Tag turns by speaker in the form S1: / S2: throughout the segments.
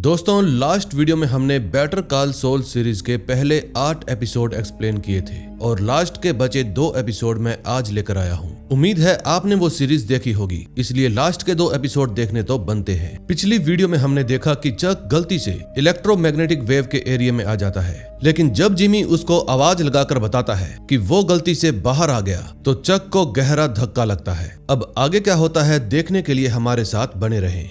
S1: दोस्तों, last video में हमने बेटर कॉल सॉल सीरीज के पहले 8 एपिसोड एक्सप्लेन किए थे और लास्ट के बचे 2 एपिसोड मैं आज लेकर आया हूँ। उम्मीद है आपने वो सीरीज देखी होगी, इसलिए लास्ट के 2 एपिसोड देखने तो बनते हैं। पिछली वीडियो में हमने देखा कि चक गलती से इलेक्ट्रोमैग्नेटिक वेव के एरिया में आ जाता है, लेकिन जब जिमी उसको आवाज लगाकर बताता है कि वो गलती से बाहर आ गया तो चक को गहरा धक्का लगता है। अब आगे क्या होता है देखने के लिए हमारे साथ बने रहें।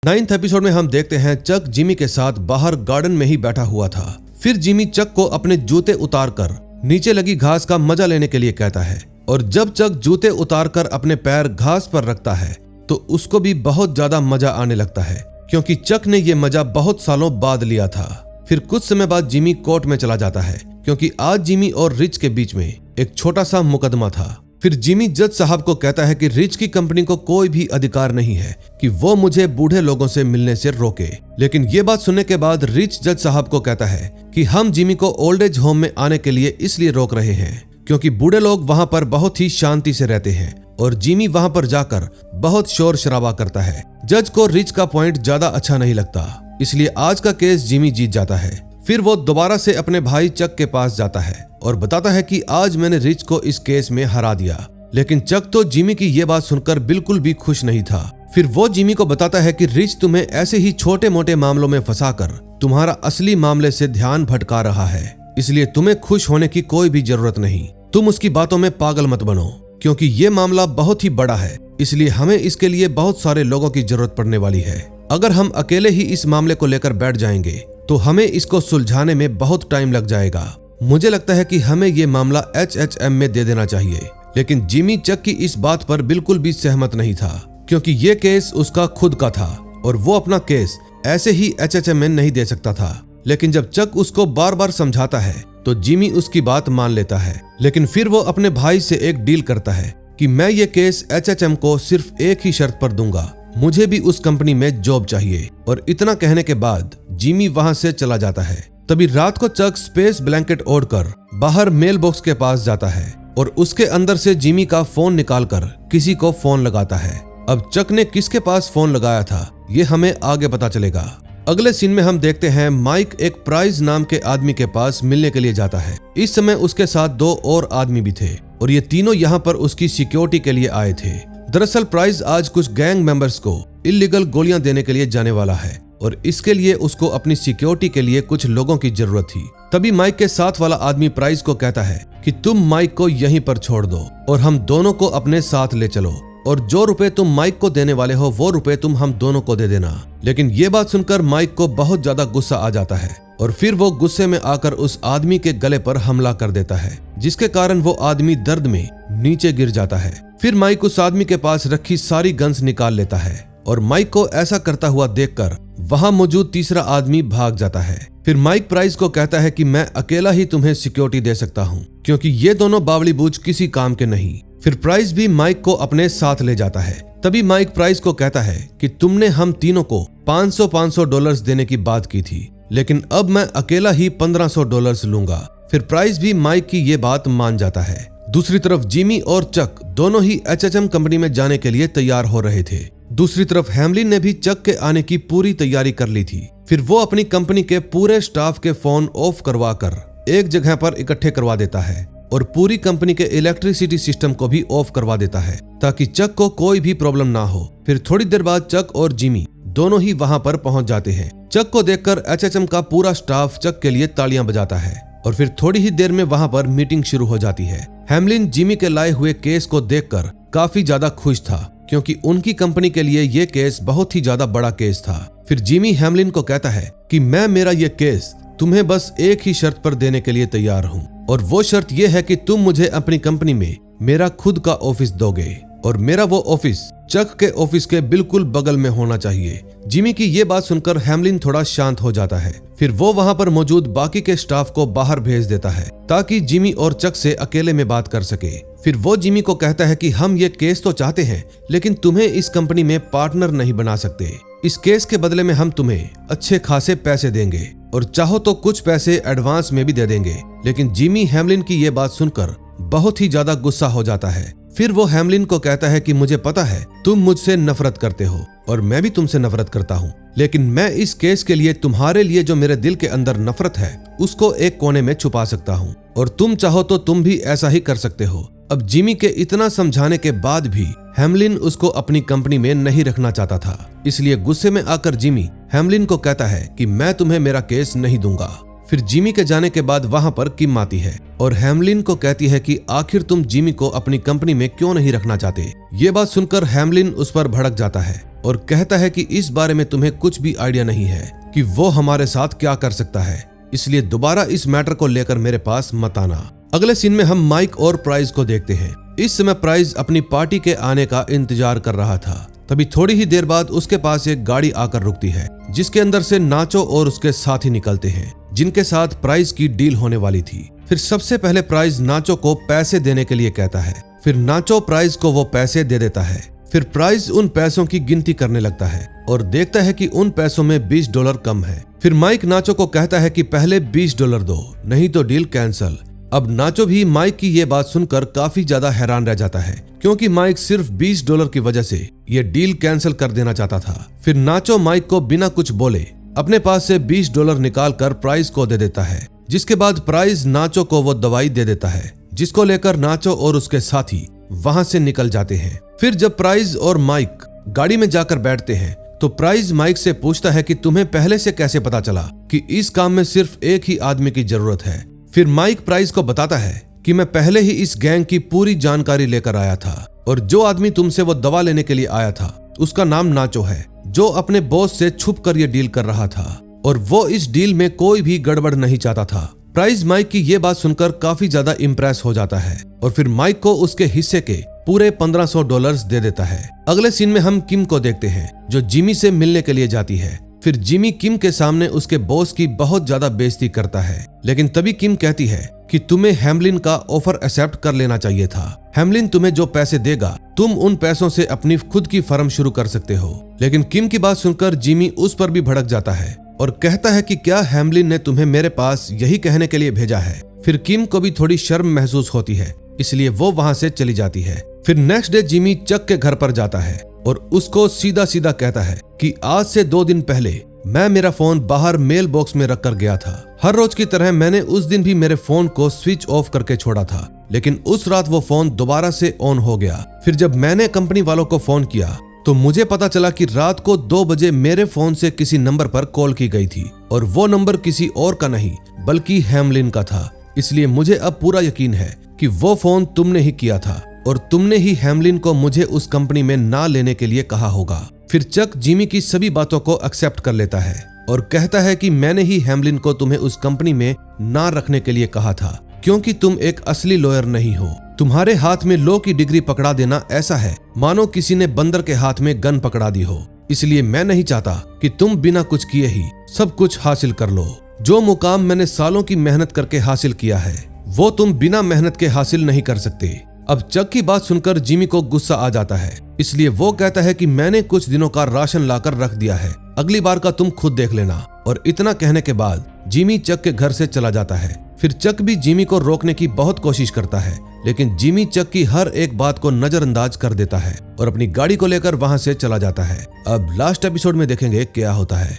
S1: 9th एपिसोड में हम देखते हैं चक जिमी के साथ बाहर गार्डन में ही बैठा हुआ था। फिर जिमी चक को अपने जूते उतारकर नीचे लगी घास का मजा लेने के लिए कहता है और जब चक जूते उतारकर अपने पैर घास पर रखता है तो उसको भी बहुत ज्यादा मजा आने लगता है, क्योंकि चक ने ये मजा बहुत सालों बाद लिया था। फिर कुछ समय बाद जिमी कोर्ट में चला जाता है, क्योंकि आज जिमी और रिच के बीच में एक छोटा सा मुकदमा था। फिर जिमी जज साहब को कहता है कि रिच की कंपनी को कोई भी अधिकार नहीं है कि वो मुझे बूढ़े लोगों से मिलने से रोके। लेकिन ये बात सुनने के बाद रिच जज साहब को कहता है कि हम जिमी को ओल्ड एज होम में आने के लिए इसलिए रोक रहे हैं क्योंकि बूढ़े लोग वहां पर बहुत ही शांति से रहते हैं और जिमी वहां पर जाकर बहुत शोर शराबा करता है। जज को रिच का पॉइंट ज्यादा अच्छा नहीं लगता, इसलिए आज का केस जिमी जीत जाता है। फिर वो दोबारा से अपने भाई चक के पास जाता है और बताता है कि आज मैंने रिच को इस केस में हरा दिया। लेकिन चक तो जिमी की ये बात सुनकर बिल्कुल भी खुश नहीं था। फिर वो जिमी को बताता है कि रिच तुम्हें ऐसे ही छोटे मोटे मामलों में फंसाकर तुम्हारा असली मामले से ध्यान भटका रहा है, इसलिए तुम्हें खुश होने की कोई भी जरूरत नहीं। तुम उसकी बातों में पागल मत बनो, क्योंकि ये मामला बहुत ही बड़ा है, इसलिए हमें इसके लिए बहुत सारे लोगों की जरूरत पड़ने वाली है। अगर हम अकेले ही इस मामले को लेकर बैठ जाएंगे तो हमें इसको सुलझाने में बहुत टाइम लग जाएगा। मुझे लगता है कि हमें ये मामला HHM में दे देना चाहिए। लेकिन जिमी चक की इस बात पर बिल्कुल भी सहमत नहीं था, क्योंकि ये केस उसका खुद का था और वो अपना केस ऐसे ही HHM में नहीं दे सकता था। लेकिन जब चक उसको बार बार समझाता है तो जिमी उसकी बात मान लेता है। लेकिन फिर वो अपने भाई से एक डील करता है कि मैं ये केस HHM को सिर्फ एक ही शर्त पर दूंगा, मुझे भी उस कंपनी में जॉब चाहिए। और इतना कहने के बाद जिमी वहां से चला जाता है। तभी रात को चक स्पेस ब्लैंकेट ओढ़कर बाहर मेल बॉक्स के पास जाता है और उसके अंदर से जिमी का फोन निकालकर किसी को फोन लगाता है। अब चक ने किसके पास फोन लगाया था ये हमें आगे पता चलेगा। अगले सीन में हम देखते हैं माइक एक प्राइज नाम के आदमी के पास मिलने के लिए जाता है। इस समय उसके साथ 2 और आदमी भी थे और ये तीनों यहाँ पर उसकी सिक्योरिटी के लिए आए थे। दरअसल प्राइज आज कुछ गैंग मेंबर्स को इल्लीगल गोलियां देने के लिए जाने वाला है और इसके लिए उसको अपनी सिक्योरिटी के लिए कुछ लोगों की जरूरत थी। तभी माइक के साथ वाला आदमी प्राइज को कहता है कि तुम माइक को यहीं पर छोड़ दो और हम दोनों को अपने साथ ले चलो और जो रुपए तुम माइक को देने वाले हो वो रुपए तुम हम दोनों को दे देना। लेकिन ये बात सुनकर माइक को बहुत ज्यादा गुस्सा आ जाता है और फिर वो गुस्से में आकर उस आदमी के गले पर हमला कर देता है, जिसके कारण वो आदमी दर्द में नीचे गिर जाता है। फिर माइक उस आदमी के पास रखी सारी गन्स निकाल लेता है और माइक को ऐसा करता हुआ देखकर वहां मौजूद तीसरा आदमी भाग जाता है। फिर माइक प्राइस को कहता है कि मैं अकेला ही तुम्हें सिक्योरिटी दे सकता हूँ, क्योंकि ये दोनों बावली बूझ किसी काम के नहीं। फिर प्राइस भी माइक को अपने साथ ले जाता है। तभी माइक प्राइस को कहता है कि तुमने हम तीनों को $500 देने की बात की थी, लेकिन अब मैं अकेला ही $1500 लूंगा। फिर प्राइस भी माइक की ये बात मान जाता है। दूसरी तरफ जिमी और चक दोनों ही HHM कंपनी में जाने के लिए तैयार हो रहे थे। दूसरी तरफ हैमलिन ने भी चक के आने की पूरी तैयारी कर ली थी। फिर वो अपनी कंपनी के पूरे स्टाफ के फोन ऑफ करवाकर एक जगह पर इकट्ठे करवा देता है और पूरी कंपनी के इलेक्ट्रिसिटी सिस्टम को भी ऑफ करवा देता है ताकि चक को कोई भी प्रॉब्लम ना हो। फिर थोड़ी देर बाद चक और जिमी दोनों ही वहां पर पहुंच जाते हैं। चक को देखकर HHM का पूरा स्टाफ चक के लिए तालियां बजाता है और फिर थोड़ी ही देर में वहां पर मीटिंग शुरू हो जाती है। हैमलिन जिमी के लाए हुए केस को देखकर काफी ज्यादा खुश था, क्योंकि उनकी कंपनी के लिए ये केस बहुत ही ज्यादा बड़ा केस था। फिर जिमी हैमलिन को कहता है कि मैं मेरा ये केस तुम्हें बस एक ही शर्त पर देने के लिए तैयार हूँ और वो शर्त ये है कि तुम मुझे अपनी कंपनी में मेरा खुद का ऑफिस दोगे और मेरा वो ऑफिस चक के ऑफिस के बिल्कुल बगल में होना चाहिए। जिमी की ये बात सुनकर हैमलिन थोड़ा शांत हो जाता है। फिर वो वहां पर मौजूद बाकी के स्टाफ को बाहर भेज देता है ताकि जिमी और चक से अकेले में बात कर सके। फिर वो जिमी को कहता है कि हम ये केस तो चाहते हैं, लेकिन तुम्हें इस कंपनी में पार्टनर नहीं बना सकते। इस केस के बदले में हम तुम्हें अच्छे खासे पैसे देंगे और चाहो तो कुछ पैसे एडवांस में भी दे देंगे। लेकिन जिमी हैमलिन की ये बात सुनकर बहुत ही ज्यादा गुस्सा हो जाता है। फिर वो हेमलिन को कहता है कि मुझे पता है तुम मुझसे नफरत करते हो और मैं भी तुमसे नफरत करता हूँ, लेकिन मैं इस केस के लिए तुम्हारे लिए जो मेरे दिल के अंदर नफरत है उसको एक कोने में छुपा सकता हूँ और तुम चाहो तो तुम भी ऐसा ही कर सकते हो। अब जिमी के इतना समझाने के बाद भी हेमलिन उसको अपनी कंपनी में नहीं रखना चाहता था, इसलिए गुस्से में आकर जिमी हेमलिन को कहता है कि मैं तुम्हें मेरा केस नहीं दूंगा। फिर जिमी के जाने के बाद वहां पर किम आती है और हेमलिन को कहती है कि आखिर तुम जिमी को अपनी कंपनी में क्यों नहीं रखना चाहते। ये बात सुनकर हेमलिन उस पर भड़क जाता है और कहता है कि इस बारे में तुम्हें कुछ भी आइडिया नहीं है कि वो हमारे साथ क्या कर सकता है, इसलिए दोबारा इस मैटर को लेकर मेरे पास मत आना। अगले सीन में हम माइक और प्राइज को देखते हैं। इस समय प्राइज अपनी पार्टी के आने का इंतजार कर रहा था। तभी थोड़ी ही देर बाद उसके पास एक गाड़ी आकर रुकती है जिसके अंदर से नाचो और उसके साथी निकलते हैं जिनके साथ प्राइज की डील होने वाली थी। फिर सबसे पहले प्राइज नाचो को पैसे देने के लिए कहता है। फिर नाचो प्राइज को वो पैसे दे देता है। फिर प्राइज उन पैसों की गिनती करने लगता है और देखता है कि उन पैसों में $20 कम है। फिर माइक नाचो को कहता है कि पहले $20 दो, नहीं तो डील कैंसल। अब नाचो भी माइक की ये बात सुनकर काफी ज्यादा हैरान रह जाता है क्योंकि माइक सिर्फ $20 की वजह से ये डील कैंसिल कर देना चाहता था। फिर नाचो माइक को बिना कुछ बोले अपने पास से $20 निकाल कर प्राइज को दे देता है, जिसके बाद प्राइज नाचो को वो दवाई दे देता है जिसको लेकर नाचो और उसके साथी वहां से निकल जाते हैं। फिर जब प्राइज और माइक गाड़ी में जाकर बैठते हैं तो प्राइज माइक से पूछता है कि तुम्हें पहले से कैसे पता चला कि इस काम में सिर्फ एक ही आदमी की जरूरत है। फिर माइक प्राइज को बताता है कि मैं पहले ही इस गैंग की पूरी जानकारी लेकर आया था और जो आदमी तुमसे वो दवा लेने के लिए आया था उसका नाम नाचो है, जो अपने बॉस से छुप कर ये डील कर रहा था और वो इस डील में कोई भी गड़बड़ नहीं चाहता था। प्राइज माइक की ये बात सुनकर काफी ज्यादा इम्प्रेस हो जाता है और फिर माइक को उसके हिस्से के पूरे $1500 दे देता है। अगले सीन में हम किम को देखते हैं जो जिमी से मिलने के लिए जाती है। फिर जिमी किम के सामने उसके बॉस की बहुत ज्यादा बेइज्जती करता है, लेकिन तभी किम कहती है कि तुम्हें हेमलिन का ऑफर एक्सेप्ट कर लेना चाहिए था। हेमलिन तुम्हें जो पैसे देगा तुम उन पैसों से अपनी खुद की फर्म शुरू कर सकते हो। लेकिन किम की बात सुनकर जिमी उस पर भी भड़क जाता है और कहता है कि क्या हेमलिन ने तुम्हें मेरे पास यही कहने के लिए भेजा है। फिर किम को भी थोड़ी शर्म महसूस होती है, इसलिए वो वहां से चली जाती है। फिर नेक्स्ट डे जिमी चक के घर पर जाता है और उसको सीधा सीधा कहता है कि आज से 2 दिन पहले मैं मेरा फोन बाहर मेल बॉक्स में रख कर गया था। हर रोज की तरह मैंने उस दिन भी मेरे फोन को स्विच ऑफ करके छोड़ा था, लेकिन उस रात वो फोन दोबारा से ऑन हो गया। फिर जब मैंने कंपनी वालों को फोन किया तो मुझे पता चला कि रात को 2 बजे मेरे फोन से किसी नंबर पर कॉल की गई थी और वो नंबर किसी और का नहीं बल्कि हेमलिन का था। इसलिए मुझे अब पूरा यकीन है कि वो फोन तुमने ही किया था और तुमने ही हेमलिन को मुझे उस कंपनी में ना लेने के लिए कहा होगा। फिर चक जिमी की सभी बातों को एक्सेप्ट कर लेता है और कहता है कि मैंने ही हेमलिन को तुम्हें उस कंपनी में ना रखने के लिए कहा था क्योंकि तुम एक असली लॉयर नहीं हो। तुम्हारे हाथ में लॉ की डिग्री पकड़ा देना ऐसा है मानो किसी ने बंदर के हाथ में गन पकड़ा दी हो। इसलिए मैं नहीं चाहता कि तुम बिना कुछ किए ही सब कुछ हासिल कर लो। जो मुकाम मैंने सालों की मेहनत करके हासिल किया है वो तुम बिना मेहनत के हासिल नहीं कर सकते। अब चक की बात सुनकर जिमी को गुस्सा आ जाता है, इसलिए वो कहता है कि मैंने कुछ दिनों का राशन लाकर रख दिया है, अगली बार का तुम खुद देख लेना। और इतना कहने के बाद जिमी चक के घर से चला जाता है। फिर चक भी जिमी को रोकने की बहुत कोशिश करता है, लेकिन जिमी चक की हर एक बात को नजरअंदाज कर देता है और अपनी गाड़ी को लेकर वहां से चला जाता है। अब लास्ट एपिसोड में देखेंगे क्या होता है।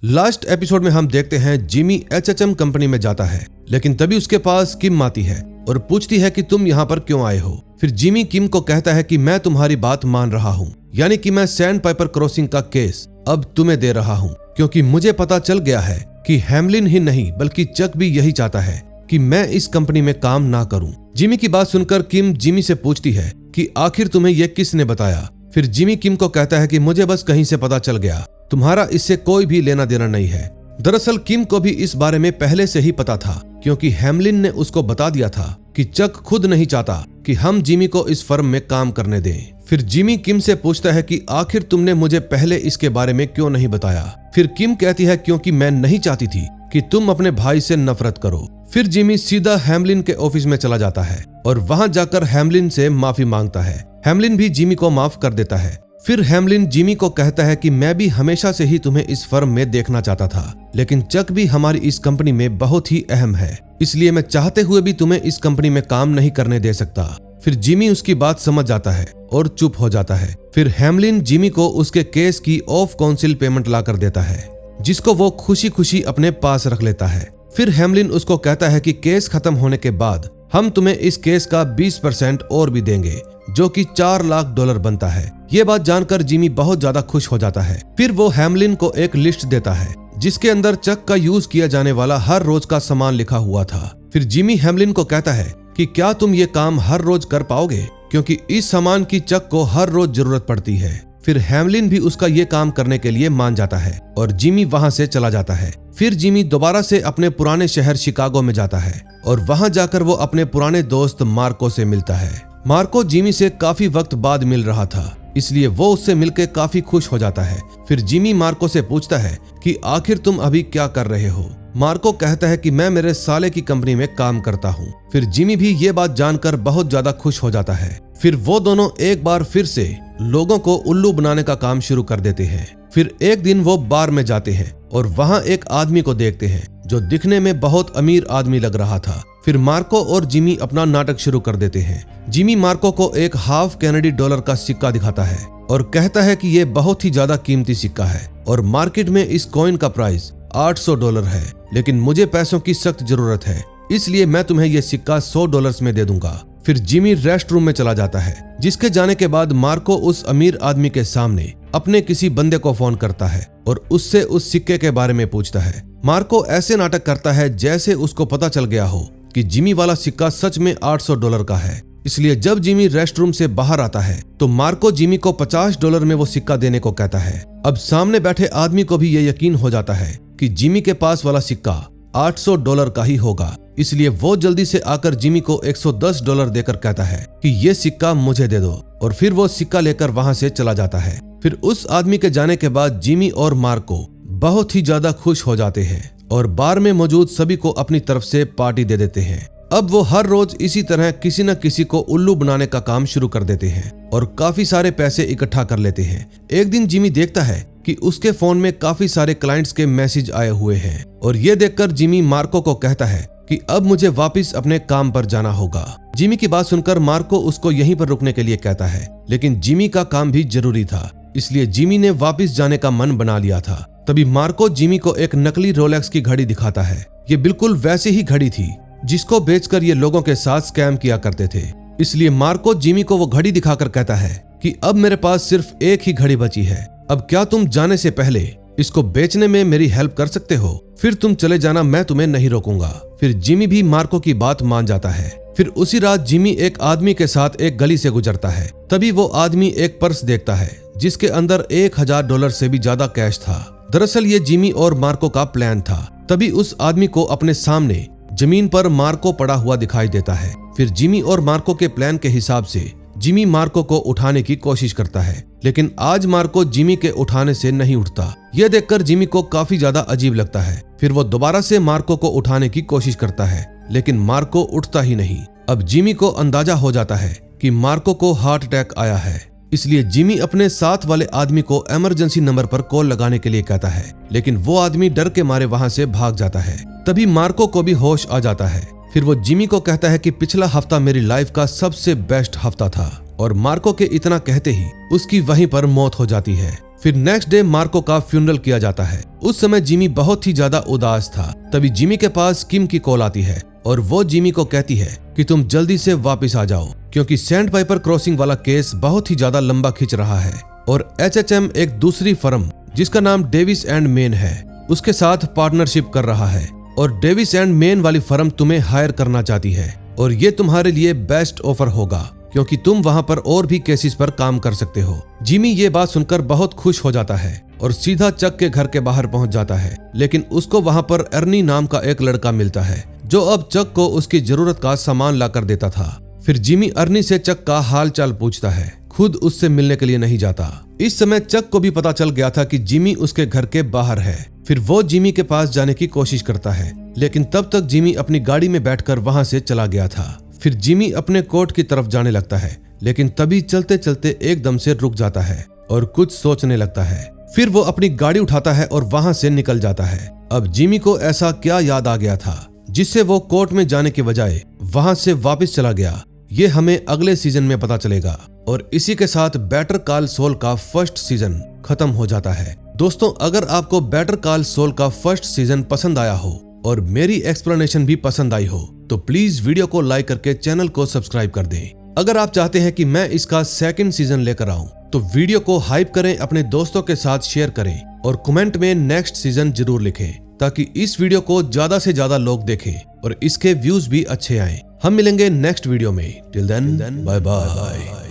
S1: लास्ट एपिसोड में हम देखते हैं जिमी HHM कंपनी में जाता है, लेकिन तभी उसके पास किम आती है और पूछती है कि तुम यहाँ पर क्यों आए हो। फिर जिमी किम को कहता है कि मैं तुम्हारी बात मान रहा हूँ, यानी कि मैं सैंड पाइपर क्रॉसिंग का केस अब तुम्हें दे रहा हूँ क्योंकि मुझे पता चल गया है कि हेमलिन ही नहीं बल्कि चक भी यही चाहता है कि मैं इस कंपनी में काम ना करूं। जिमी की बात सुनकर किम जिमी से पूछती है कि आखिर तुम्हें यह किसने बताया। फिर जिमी किम को कहता है कि मुझे बस कहीं से पता चल गया, तुम्हारा इससे कोई भी लेना देना नहीं है। दरअसल किम को भी इस बारे में पहले से ही पता था क्योंकि हेमलिन ने उसको बता दिया था कि चक खुद नहीं चाहता कि हम जिमी को इस फर्म में काम करने दें। फिर जिमी किम से पूछता है कि आखिर तुमने मुझे पहले इसके बारे में क्यों नहीं बताया। फिर किम कहती है क्योंकि मैं नहीं चाहती थी कि तुम अपने भाई से नफरत करो। फिर जिमी सीधा हेमलिन के ऑफिस में चला जाता है और वहां जाकर हेमलिन से माफी मांगता है। हेमलिन भी जिमी को माफ कर देता है। फिर हेमलिन जिमी को कहता है कि मैं भी हमेशा से ही तुम्हें इस फर्म में देखना चाहता था, लेकिन चक भी हमारी इस कंपनी में बहुत ही अहम है। इसलिए मैं चाहते हुए भी तुम्हें इस कंपनी में काम नहीं करने दे सकता। फिर जिमी उसकी बात समझ जाता है और चुप हो जाता है। फिर हैमलिन जिमी को उसके केस की ऑफ काउंसिल पेमेंट ला कर देता है, जिसको वो खुशी खुशी अपने पास रख लेता है। फिर हैमलिन उसको कहता है कि केस खत्म होने के बाद हम तुम्हें इस केस का 20% और भी देंगे, जो कि $4 लाख बनता है। ये बात जानकर जिमी बहुत ज्यादा खुश हो जाता है। फिर वो हैमलिन को एक लिस्ट देता है जिसके अंदर चक का यूज किया जाने वाला हर रोज का सामान लिखा हुआ था। फिर जिमी हैमलिन को कहता है कि क्या तुम ये काम हर रोज कर पाओगे, क्योंकि इस सामान की चक को हर रोज जरूरत पड़ती है। फिर हैमलिन भी उसका ये काम करने के लिए मान जाता है और जिमी वहां से चला जाता है। फिर जिमी दोबारा से अपने पुराने शहर शिकागो में जाता है और वहां जाकर वो अपने पुराने दोस्त मार्को से मिलता है। मार्को जिमी से काफी वक्त बाद मिल रहा था, इसलिए वो उससे मिलकर काफी खुश हो जाता है। फिर जिमी मार्को से पूछता है कि आखिर तुम अभी क्या कर रहे हो। मार्को कहता है कि मैं मेरे साले की कंपनी में काम करता हूँ। फिर जिमी भी ये बात जानकर बहुत ज्यादा खुश हो जाता है। फिर वो दोनों एक बार फिर से लोगों को उल्लू बनाने का काम शुरू कर देते हैं। फिर एक दिन वो बार में जाते हैं और वहाँ एक आदमी को देखते हैं जो दिखने में बहुत अमीर आदमी लग रहा था। फिर मार्को और जिमी अपना नाटक शुरू कर देते हैं। जिमी मार्को को एक हाफ कैनेडी डॉलर का सिक्का दिखाता है और कहता है कि ये बहुत ही ज्यादा कीमती सिक्का है और मार्केट में इस कॉइन का प्राइस $800 है, लेकिन मुझे पैसों की सख्त जरूरत है, इसलिए मैं तुम्हें ये सिक्का $100 में दे दूंगा। फिर जिमी रेस्ट रूम में चला जाता है, जिसके जाने के बाद मार्को उस अमीर आदमी के सामने अपने किसी बंदे को फोन करता है और उससे उस सिक्के के बारे में पूछता है। मार्को ऐसे नाटक करता है जैसे उसको पता चल गया हो कि जिमी वाला सिक्का सच में $800 का है। इसलिए जब जिमी रेस्ट रूम से बाहर आता है तो मार्को जिमी को $50 में वो सिक्का देने को कहता है। अब सामने बैठे आदमी को भी ये यकीन हो जाता है कि जिमी के पास वाला सिक्का $800 का ही होगा, इसलिए वो जल्दी से आकर जिमी को $110 देकर कहता है कि ये सिक्का मुझे दे दो, और फिर वो सिक्का लेकर वहां से चला जाता है। फिर उस आदमी के जाने के बाद जिमी और मार्को बहुत ही ज्यादा खुश हो जाते हैं और बार में मौजूद सभी को अपनी तरफ से पार्टी दे देते हैं। अब वो हर रोज इसी तरह किसी न किसी को उल्लू बनाने का काम शुरू कर देते हैं और काफी सारे पैसे इकट्ठा कर लेते हैं। एक दिन जिमी देखता है कि उसके फोन में काफी सारे क्लाइंट्स के मैसेज आए हुए हैं और ये देखकर जिमी मार्को को कहता है कि अब मुझे वापस अपने काम पर जाना होगा। जिमी की बात सुनकर मार्को उसको यहीं पर रुकने के लिए कहता है, लेकिन जिमी का काम भी जरूरी था, इसलिए जिमी ने वापस जाने का मन बना लिया था। तभी मार्को जिमी को एक नकली रोलेक्स की घड़ी दिखाता है। ये बिल्कुल वैसी ही घड़ी थी जिसको बेचकर ये लोगों के साथ स्कैम किया करते थे। इसलिए मार्को जिमी को वो घड़ी दिखाकर कहता है कि अब मेरे पास सिर्फ एक ही घड़ी बची है, अब क्या तुम जाने से पहले इसको बेचने में मेरी हेल्प कर सकते हो? फिर तुम चले जाना, मैं तुम्हें नहीं रोकूंगा। फिर जिमी भी मार्को की बात मान जाता है। फिर उसी रात जिमी एक आदमी के साथ एक गली से गुजरता है। तभी वो आदमी एक पर्स देखता है जिसके अंदर $1000 से भी ज्यादा कैश था। दरअसल ये जिमी और मार्को का प्लान था। तभी उस आदमी को अपने सामने जमीन पर मार्को पड़ा हुआ दिखाई देता है। फिर जिमी और मार्को के प्लान के हिसाब से जिमी मार्को को उठाने की कोशिश करता है, लेकिन आज मार्को जिमी के उठाने से नहीं उठता। यह देखकर जिमी को काफी ज्यादा अजीब लगता है। फिर वो दोबारा से मार्को को उठाने की कोशिश करता है, लेकिन मार्को उठता ही नहीं। अब जिमी को अंदाजा हो जाता है कि मार्को को हार्ट अटैक आया है, इसलिए जिमी अपने साथ वाले आदमी को इमरजेंसी नंबर पर कॉल लगाने के लिए कहता है, लेकिन वो आदमी डर के मारे वहां से भाग जाता है। तभी मार्को को भी होश आ जाता है। फिर वो जिमी को कहता है कि पिछला हफ्ता मेरी लाइफ का सबसे बेस्ट हफ्ता था, और मार्को के इतना कहते ही उसकी वहीं पर मौत हो जाती है। फिर नेक्स्ट डे मार्को का फ्यूनरल किया जाता है। उस समय जिमी बहुत ही ज्यादा उदास था। तभी जिमी के पास किम की कॉल आती है और वो जिमी को कहती है कि तुम जल्दी से वापस आ जाओ, क्योंकि सैंड पाइपर क्रॉसिंग वाला केस बहुत ही ज्यादा लंबा खिंच रहा है और HHM एक दूसरी फर्म जिसका नाम डेविस एंड मेन है उसके साथ पार्टनरशिप कर रहा है, और डेविस एंड मेन वाली फर्म तुम्हें हायर करना चाहती है और ये तुम्हारे लिए बेस्ट ऑफर होगा, क्योंकि तुम वहां पर और भी केसेस पर काम कर सकते हो। जिमी ये बात सुनकर बहुत खुश हो जाता है और सीधा चक के घर के बाहर पहुंच जाता है, लेकिन उसको वहां पर अर्नी नाम का एक लड़का मिलता है जो अब चक को उसकी जरूरत का सामान ला कर देता था। फिर जिमी अर्नी से चक का हाल चाल पूछता है, खुद उससे मिलने के लिए नहीं जाता। इस समय चक को भी पता चल गया था कि जिमी उसके घर के बाहर है। फिर वो जिमी के पास जाने की कोशिश करता है, लेकिन तब तक जिमी अपनी गाड़ी में बैठकर वहां से चला गया था। फिर जिमी अपने कोर्ट की तरफ जाने लगता है, लेकिन तभी चलते चलते एकदम से रुक जाता है और कुछ सोचने लगता है। फिर वो अपनी गाड़ी उठाता है और वहां से निकल जाता है। अब जिमी को ऐसा क्या याद आ गया था जिससे वो कोर्ट में जाने के बजाय वहां से वापस चला गया। ये हमें अगले सीजन में पता चलेगा। और इसी के साथ बेटर कॉल सॉल का फर्स्ट सीजन खत्म हो जाता है। दोस्तों, अगर आपको बेटर कॉल सॉल का फर्स्ट सीजन पसंद आया हो और मेरी एक्सप्लेनेशन भी पसंद आई हो तो प्लीज वीडियो को लाइक करके चैनल को सब्सक्राइब कर दें। अगर आप चाहते हैं कि मैं इसका सेकंड सीजन लेकर आऊं तो वीडियो को हाइप करें, अपने दोस्तों के साथ शेयर करें और कमेंट में नेक्स्ट सीजन जरूर लिखें ताकि इस वीडियो को ज्यादा से ज्यादा लोग देखें और इसके व्यूज भी अच्छे आए। हम मिलेंगे नेक्स्ट वीडियो में। Till then bye bye.